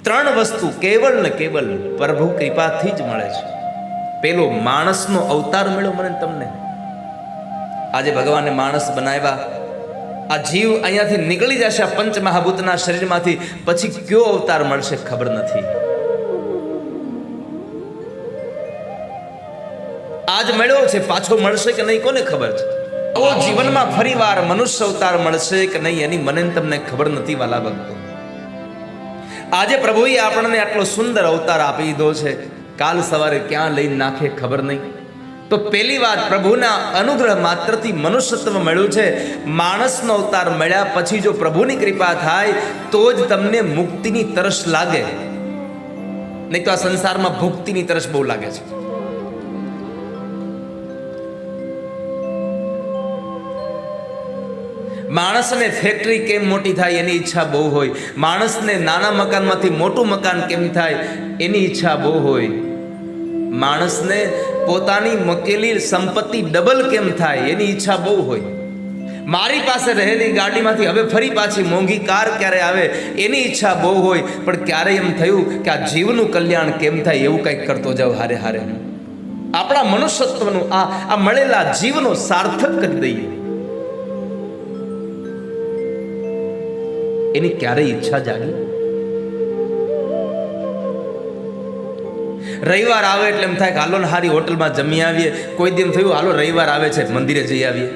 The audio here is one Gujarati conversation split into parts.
ત્રણ વસ્તુ કેવળ ને કેવલ પ્રભુ કૃપાથી જ મળે છે. પેલો માણસનો અવતાર મળ્યો મને તમને. આજે ભગવાને માણસ બનાવ્યા. આ જીવ અહીંયાથી નીકળી જશે આ પંચ મહાભૂતના શરીરમાંથી, પછી કયો અવતાર મળશે ખબર નથી. આજ મળ્યો છે, પાછો મળશે કે નહીં કોને ખબર છે. તો જીવનમાં ફરીવાર મનુષ્ય અવતાર મળશે કે નહીં એની મને તમને ખબર નથી વાલા ભક્તો. આજે પ્રભુએ આપણને આટલો સુંદર અવતાર આપી દીધો છે, કાલ સવારે ક્યાં લઈને નાખે ખબર નહીં. તો પહેલી વાત, પ્રભુના અનુગ્રહ માત્રથી મનુષ્યત્વ મળ્યું છે. માણસનો અવતાર મળ્યા પછી જો પ્રભુની કૃપા થાય તો જ તમને મુક્તિની તરસ લાગે, નહીં તો આ સંસારમાં ભુક્તિની તરસ બહુ લાગે છે. માણસને ફેક્ટરી કેમ મોટી થાય એની ઈચ્છા બહુ હોય, માણસને નાના મકાનમાંથી મોટું મકાન કેમ થાય એની ઈચ્છા બહુ હોય, માણસને પોતાની મૂકેલી સંપત્તિ ડબલ કેમ થાય એની ઈચ્છા બહુ હોય, મારી પાસે રહેલી ગાડીમાંથી હવે ફરી પાછી મોંઘી કાર ક્યારે આવે એની ઈચ્છા બહુ હોય. પણ ક્યારે એમ થયું કે આ જીવનું કલ્યાણ કેમ થાય એવું કંઈક કરતો જાવ હારે હારે. આપણા મનુષ્યત્વનું આ મળેલા જીવનો સાર્થક કરી દઈએ એની ક્યારેય ઈચ્છા જાગી? રવિવાર આવે એટલે એમ થાય કે હાલો ને હારી હોટલમાં જમી આવીએ. કોઈ દિન થયું હાલો રવિવાર આવે છે મંદિરે જઈ આવીએ.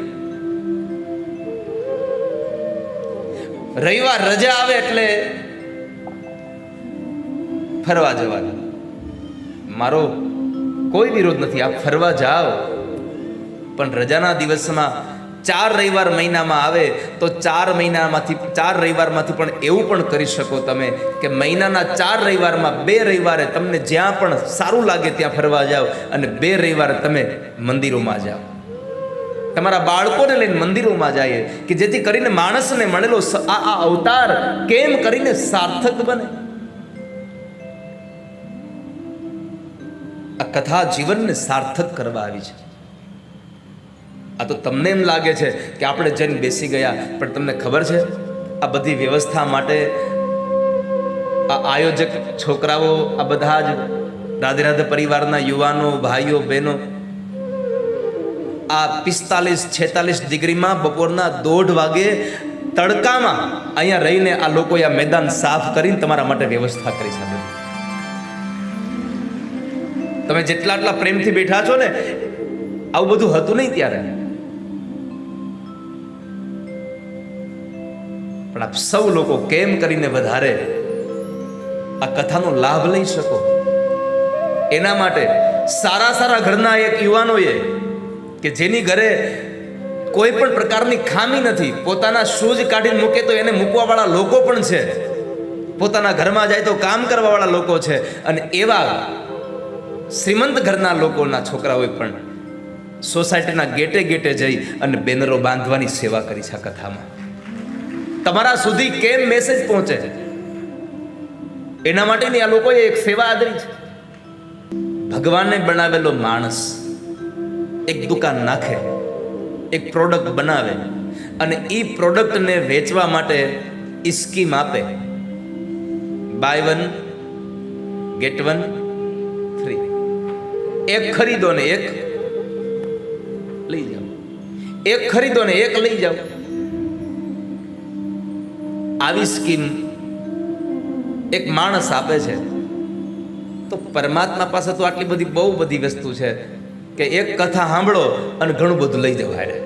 રવિવાર રજા આવે એટલે ફરવા જવાનું. મારો કોઈ વિરોધ નથી, આપ ફરવા જાઓ, પણ રજાના દિવસમાં 4 રવિવાર મહિનામાં આવે તો 4 રવિવારમાંથી પણ એવું પણ કરી શકો તમે કે મહિનાના 4 રવિવારમાં 2 રવિવારે તમને જ્યાં પણ સારું લાગે ત્યાં ફરવા જાઓ અને 2 રવિવારે તમે મંદિરોમાં જાઓ. તમારા બાળકોને લઈને મંદિરોમાં જાય કે જેથી કરીને માણસને મળેલો આ અવતાર કેમ કરીને સાર્થક બને. આ કથા જીવનને સાર્થક કરવા આવી છે. આ તો તમને એમ લાગે છે કે આપણે જઈને બેસી ગયા, પણ તમને ખબર છે આ બધી વ્યવસ્થા માટે આ આયોજક છોકરાઓ, આ બધા જ રાધે રાધે પરિવારના યુવાનો, ભાઈઓ, બહેનો આ 45-46 ડિગ્રીમાં બપોરના 1:30 વાગે તડકામાં અહીંયા રહીને આ લોકોએ આ મેદાન સાફ કરીને તમારા માટે વ્યવસ્થા કરી છે. તમે જેટલા આટલા પ્રેમથી બેઠા છો ને, આવું બધું હતું નહીં ત્યારે. પણ આપ સૌ લોકો કેમ કરીને વધારે આ કથાનો લાભ લઈ શકો એના માટે સારા ઘરના એક યુવાનોએ કે જેની ઘરે કોઈ પણ પ્રકારની ખામી નથી, પોતાના શૂઝ કાઢીને મૂકે તો એને મૂકવાવાળા લોકો પણ છે, પોતાના ઘરમાં જાય તો કામ કરવાવાળા લોકો છે, અને એવા શ્રીમંત ઘરના લોકોના છોકરાઓએ પણ સોસાયટીના ગેટે જઈ અને બેનરો બાંધવાની સેવા કરી છે. આ કથામાં તમારા સુધી કેમ મેસેજ પહોંચે એના માટેની આ લોકોએ એક સેવા આદરી છે. ભગવાનને બનાવેલો માણસ એક દુકાન નાખે, એક પ્રોડક્ટ બનાવે અને એ પ્રોડક્ટને વેચવા માટે એ સ્કીમ આપે, બાય 1 get 1 free. એક ખરીદો ને એક લઈ જાઓ, એક ખરીદો ને એક લઈ જાઓ. આવી સ્કીમ એક માણસ આપે છે. તો પરમાત્મા પાસે તો આટલી બહુ બધી વસ્તુ છે કે એક કથા સાંભળો અને ઘણું બધું લઈ જાઓ. હારે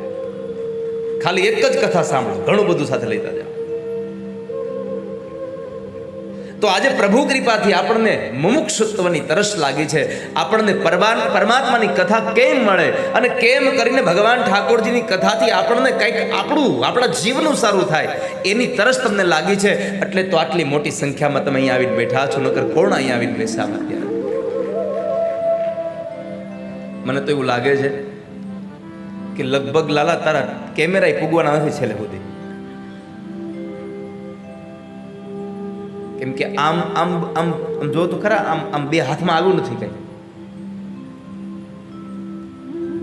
ખાલી એક જ કથા સાંભળો, ઘણું બધું સાથે લઈતા જાઓ. તો આજે પ્રભુ કૃપાથી આપણને મુમુક્ષુત્વની તરસ લાગી છે. આપણને પરમાત્માની કથા કેમ મળે અને કેમ કરીને ભગવાન ઠાકોરજીની કથાથી આપણને કંઈક આપણા જીવનું સારું થાય એની તરસ તમને લાગી છે. એટલે તો આટલી મોટી સંખ્યામાં તમે અહીંયા આવીને બેઠા છો, નકર કોણ અહીંયા આવીને બેસા? મને તો એવું લાગે છે કે લગભગ લાલા તારા કેમેરા પૂગવાના નથી છેલ્લે સુધી. કેમ કે આમ જો તો ખરા, આમ બે હાથમાં આવ્યું નથી કઈ.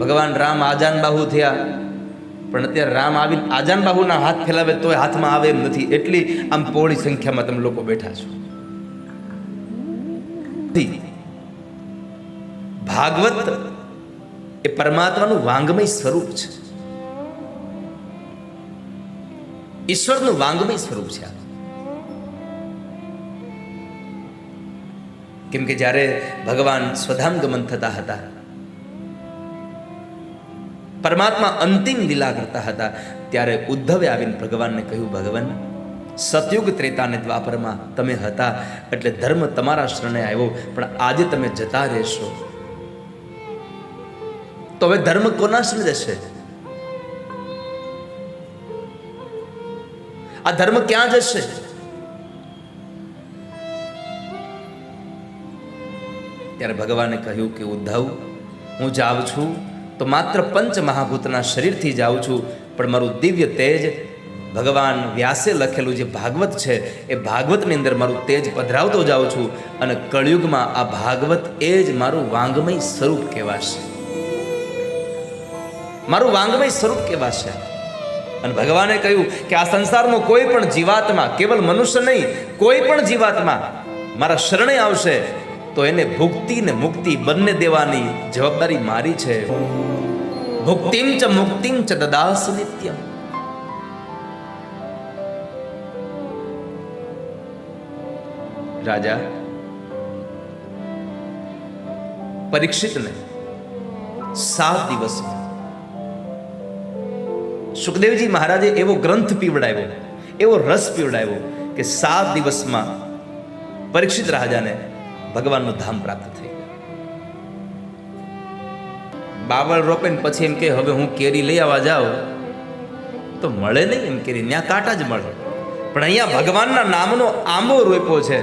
ભગવાન રામ આજાન બાહુ થયા, પણ અત્યારે રામ આવીને આજાન બાહુના હાથ ફેલાવે તોય હાથમાં આવે એમ નથી. એટલી આમ પહોળી સંખ્યામાં તમે લોકો બેઠા છો. ભાગવત એ પરમાત્માનું વાંગમય સ્વરૂપ છે, ઈશ્વરનું વાંગમય સ્વરૂપ છે. કેમ કે જ્યારે ભગવાન સ્વધામ ગમન થતા હતા, પરમાત્મા અંતિમ લીલા કરતા હતા, ત્યારે ઉદ્ધવે આવીને ભગવાનને કહ્યું, ભગવાન સતયુગ ત્રેતા અને દ્વાપરમાં તમે હતા એટલે ધર્મ તમારા શરણે આવ્યો, પણ આજે તમે જતા રહેશો તો હવે ધર્મ કોના શરણે જશે? આ ધર્મ ક્યાં જશે? ત્યારે ભગવાને કહ્યું કે ઉદ્ધવ, હું જાઉં છું તો માત્ર પંચ મહાભૂતના શરીરથી જાઉં છું, પણ મારું દિવ્ય તેજ, ભગવાન વ્યાસે લખેલું જે ભાગવત છે એ ભાગવતની અંદર મારું તેજ પધરાવતો જાઉં છું, અને કળિયુગમાં આ ભાગવત એ જ મારું વાંગમય સ્વરૂપ કહેવાશે, મારું વાંગમય સ્વરૂપ કહેવાશે. અને ભગવાને કહ્યું કે આ સંસારમાં કોઈ પણ જીવાત્મા, કેવલ મનુષ્ય નહીં, કોઈ પણ જીવાત્મા મારા શરણે આવશે તો એને ભુક્તિ ને મુક્તિ બંને દેવાની જવાબદારી મારી છે. ભુક્તિમ ચ મુક્તિમ ચ દદાસ નિત્યમ. રાજા પરીક્ષિતને 7 દિવસમાં સુખદેવજી મહારાજે એવો ગ્રંથ પીવડાવ્યો, એવો રસ પીવડાવ્યો કે 7 દિવસમાં પરીક્ષિત રાજાને ભગવાનનું ધામ પ્રાપ્ત થઈ ગયું. બાવળ રોપે ને પછી એમ કે હવે હું કેરી લઈ આવવા જાઉં તો મળે નહીં, એમ કેરી ત્યાં કાંટા જ મળે, પણ અહીંયા ભગવાનના નામનો આંબો રોપ્યો છે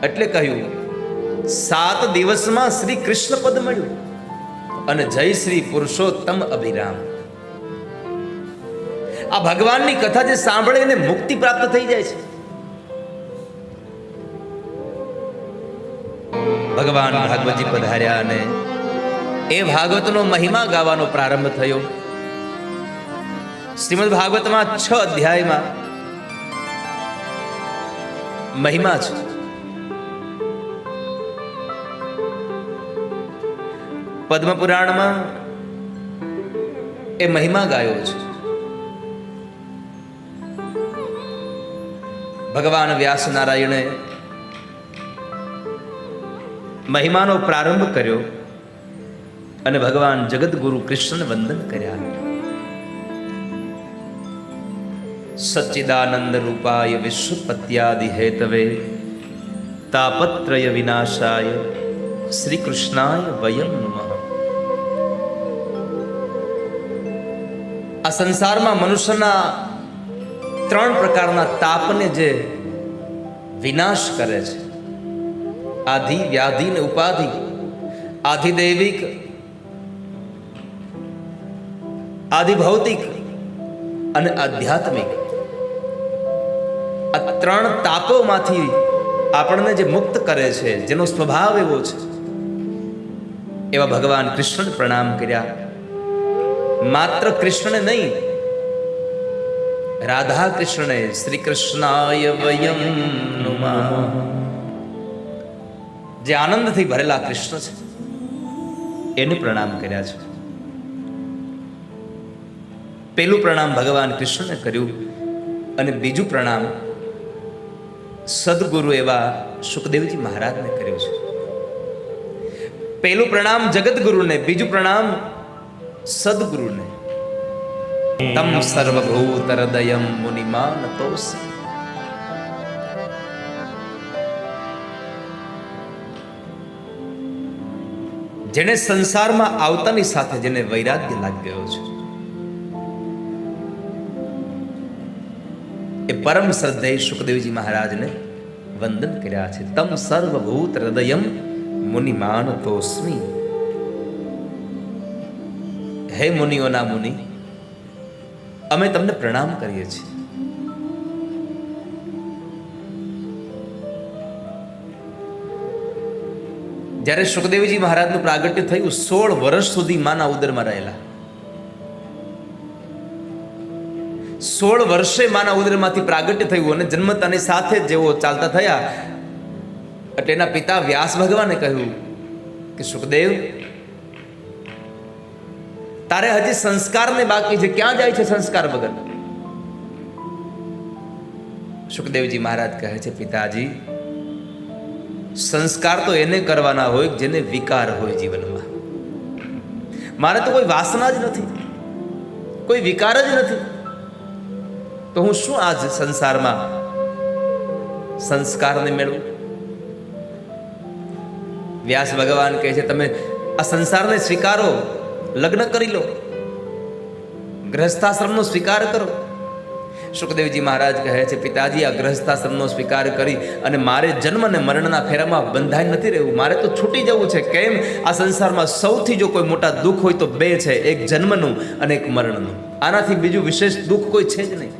એટલે કહ્યું 7 દિવસમાં શ્રી કૃષ્ણ પદ મળ્યું અને જય શ્રી પુરુષોત્તમ અભિરામ. આ ભગવાનની કથા જે સાંભળે એને મુક્તિ પ્રાપ્ત થઈ જાય છે. ભગવાન ભાગવતજી પધાર્યા અને એ ભાગવતનો મહિમા ગાવાનો પ્રારંભ થયો. શ્રીમદ ભાગવતમાં 6 અધ્યાયમાં મહિમા છે. પદ્મ પુરાણમાં એ મહિમા ગાયો છે. ભગવાન વ્યાસ નારાયણે મહિમાનો પ્રારંભ કર્યો અને ભગવાન જગતગુરુ કૃષ્ણને વંદન કર્યા. સચ્ચિદાનંદ રૂપાય વિશ્વપત્યાદિ હેતવે તાપત્રય વિનાશાય શ્રી કૃષ્ણાય વયમ નમઃ. આ સંસારમાં મનુષ્યના 3 પ્રકારના તાપને જે વિનાશ કરે છે, આધિ, વ્યાધિ ને ઉપાધિ. આધિદૈવિક, આધિભૌતિક અને આધ્યાત્મિક, આ 3 તાપોમાંથી આપણને જે મુક્ત કરે છે, જેનો સ્વભાવ એવો છે, એવા ભગવાન કૃષ્ણને પ્રણામ કર્યા. માત્ર કૃષ્ણને નહીં, રાધા કૃષ્ણને શ્રી કૃષ્ણાય વયમ નમઃ. જે આનંદથી ભરેલા કૃષ્ણ છે એને પ્રણામ કર્યા છે. પહેલું પ્રણામ ભગવાન કૃષ્ણને કર્યું અને બીજું પ્રણામ સદગુરુ એવા સુખદેવજી મહારાજને કર્યું છે. પહેલું પ્રણામ જગતગુરુને, બીજું પ્રણામ સદગુરુને. તમ સર્વભૂત હૃદયમ મુનિમાનતોસ્મિ. જેને સંસારમાં આવતાની સાથે જેને વૈરાગ્ય લાગી ગયો છે, એ પરમ શ્રદ્ધેય સુખદેવજી મહારાજને વંદન કર્યા છે. તમ સર્વભૂત હૃદયમ મુનિમાનતોસ્મિ. હે મુનિઓના મુનિ, અમે તમને પ્રણામ કરીએ છીએ. જ્યારે સુખદેવજી મહારાજનું પ્રાગટ્ય થયું, 16 વર્ષ સુધી માના ઉદરમાં રહેલા. 16 વર્ષે માના ઉદરમાંથી પ્રાગટ્ય થયું અને જન્મતાની સાથે જેવો ચાલતા થયા એટલે એના પિતા વ્યાસ ભગવાને કહ્યું કે સુખદેવ, તારે હજી સંસ્કારને બાકી છે, ક્યાં જાય છે સંસ્કાર વગર? સુખદેવજી મહારાજ કહે છે, પિતાજી, સંસ્કાર તો એને કરવાના હોય જેને વિકાર હોય જીવનમાં. મારે તો કોઈ વાસના જ નથી, કોઈ વિકાર જ નથી, તો હું શું આજ સંસારમાં સંસ્કારને મેળવું? વ્યાસ ભગવાન કહે છે, તમે આ સંસારને સ્વીકારો, લગ્ન કરી લો, ગ્રહસ્થાશ્રમનો સ્વીકાર કરો. સુખદેવજી મહારાજ કહે છે, પિતાજી, આ ગ્રહસ્થાશ્રમનો સ્વીકાર કરી અને મારે જન્મ અને મરણના ફેરામાં બંધાઈ નથી રહેવું, મારે તો છૂટી જવું છે. કેમ? આ સંસારમાં સૌથી જો કોઈ મોટા દુઃખ હોય તો બે છે, એક જન્મનું અને એક મરણનું. આનાથી બીજું વિશેષ દુઃખ કોઈ છે જ નહીં.